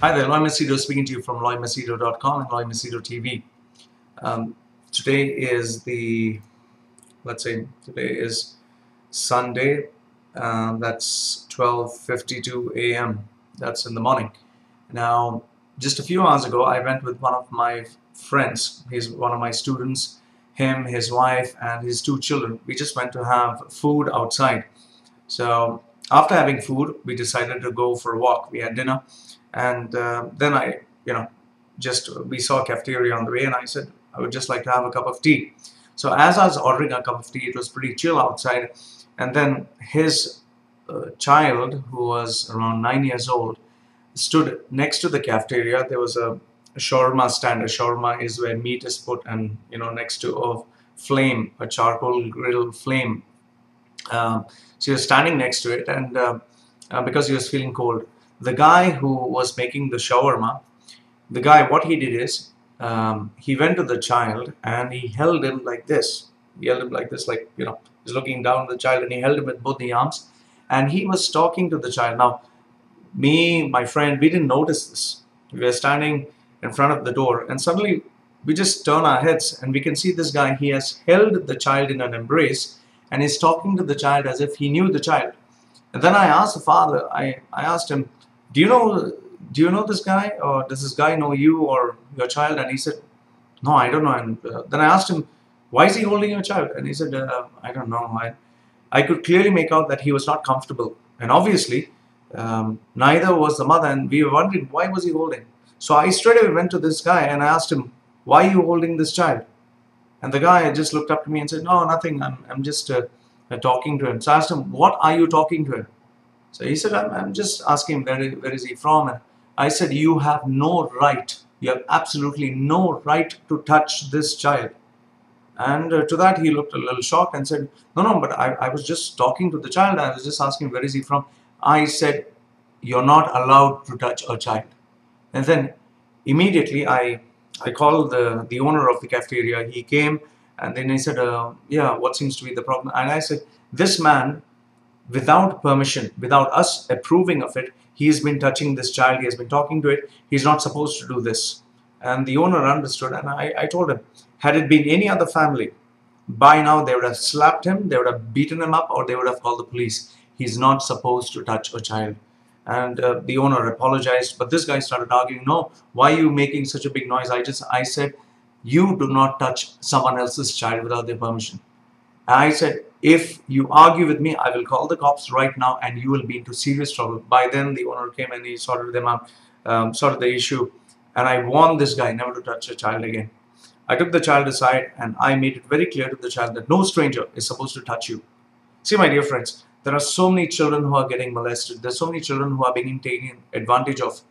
Hi there, Loy Machedo speaking to you from loymachedo.com and Loy Machedo TV. Today is today is Sunday. That's 12:52 a.m. That's in the morning. Now, just a few hours ago, I went with one of my friends. He's one of my students. Him, his wife, and his two children. We just went to have food outside. So after having food, we decided to go for a walk. We had dinner, and then we saw a cafeteria on the way, and I said I would just like to have a cup of tea. So as I was ordering a cup of tea, it was pretty chill outside, and then his child, who was around 9 years old, stood next to the cafeteria. There was a shawarma stand. A shawarma is where meat is put, and next to a flame, a charcoal grill flame. So he was standing next to it, and because he was feeling cold, the guy who was making the shawarma, what he did is he went to the child and he held him like this. He held him like this, he's looking down at the child, and he held him with both the arms, and he was talking to the child. Now, me, my friend, we didn't notice this. We were standing in front of the door, and suddenly we just turn our heads and we can see this guy. He has held the child in an embrace, and he's talking to the child as if he knew the child. And then I asked the father, I asked him, do you know this guy, or does this guy know you or your child? And he said, no, I don't know. And then I asked him, why is he holding your child? And he said, I don't know. I could clearly make out that he was not comfortable. And obviously, neither was the mother, and we were wondering, why was he holding? So I straight away went to this guy and I asked him, why are you holding this child? And the guy just looked up to me and said, no, nothing, I'm just talking to him. So I asked him, what are you talking to him? So he said, I'm just asking him, where is he from? And I said, you have no right, you have absolutely no right to touch this child. And to that he looked a little shocked and said, no, but I was just talking to the child. I was just asking, where is he from? I said, you're not allowed to touch a child. And then immediately I called the owner of the cafeteria. He came, and then he said, yeah, what seems to be the problem? And I said, this man, without permission, without us approving of it, he has been touching this child. He has been talking to it. He's not supposed to do this. And the owner understood, and I told him, had it been any other family, by now they would have slapped him, they would have beaten him up, or they would have called the police. He's not supposed to touch a child. And the owner apologized, but this guy started arguing, no, why are you making such a big noise? I said, you do not touch someone else's child without their permission. And I said, if you argue with me, I will call the cops right now and you will be into serious trouble. By then, the owner came and he sorted them out, sorted the issue. And I warned this guy never to touch a child again. I took the child aside and I made it very clear to the child that no stranger is supposed to touch you. See, my dear friends, there are so many children who are getting molested. There's so many children who are being taken advantage of.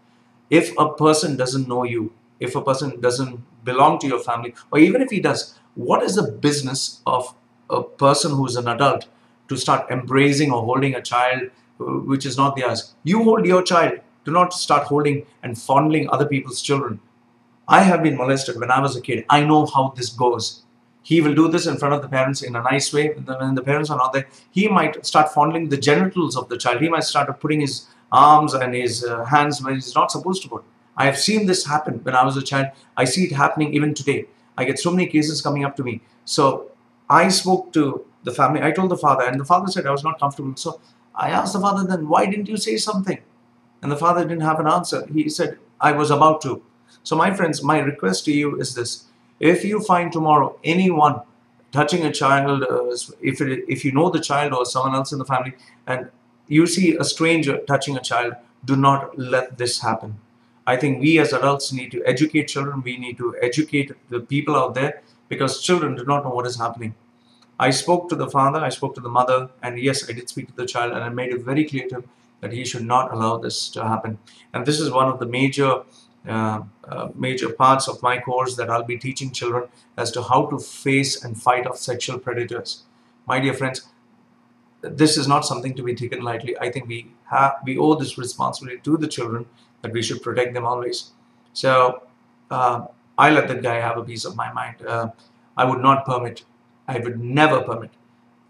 If a person doesn't know you, if a person doesn't belong to your family, or even if he does, what is the business of a person who is an adult to start embracing or holding a child which is not theirs? You hold your child. Do not start holding and fondling other people's children. I have been molested when I was a kid. I know how this goes. He will do this in front of the parents in a nice way. When the parents are not there, he might start fondling the genitals of the child. He might start putting his arms and his hands where he's not supposed to put. I have seen this happen when I was a child. I see it happening even today. I get so many cases coming up to me. So I spoke to the family. I told the father, and the father said I was not comfortable. So I asked the father, then why didn't you say something? And the father didn't have an answer. He said, I was about to. So my friends, my request to you is this. If you find tomorrow anyone touching a child, if you know the child or someone else in the family, and you see a stranger touching a child, do not let this happen. I think we as adults need to educate children. We need to educate the people out there, because children do not know what is happening. I spoke to the father, I spoke to the mother, and yes, I did speak to the child, and I made it very clear to him that he should not allow this to happen. And this is one of the major parts of my course that I'll be teaching children as to how to face and fight off sexual predators. My dear friends, this is not something to be taken lightly. I think we owe this responsibility to the children, that we should protect them always. So I let that guy have a piece of my mind. I would not permit, I would never permit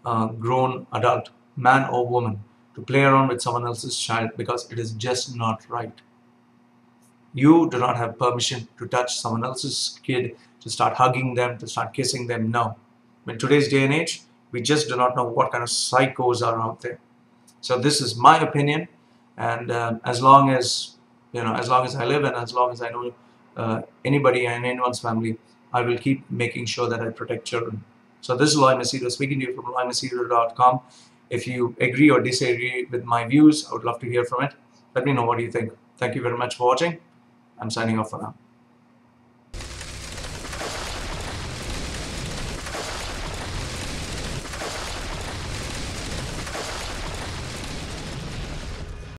a grown adult, man or woman, to play around with someone else's child, because it is just not right. You do not have permission to touch someone else's kid, to start hugging them, to start kissing them. No. In today's day and age, we just do not know what kind of psychos are out there. So this is my opinion, and as long as as long as I live and as long as I know anybody and anyone's family, I will keep making sure that I protect children. So this is Loy Machedo speaking to you from loymachedo.com. If you agree or disagree with my views, I would love to hear from it. Let me know what you think. Thank you very much for watching. I'm signing off for now.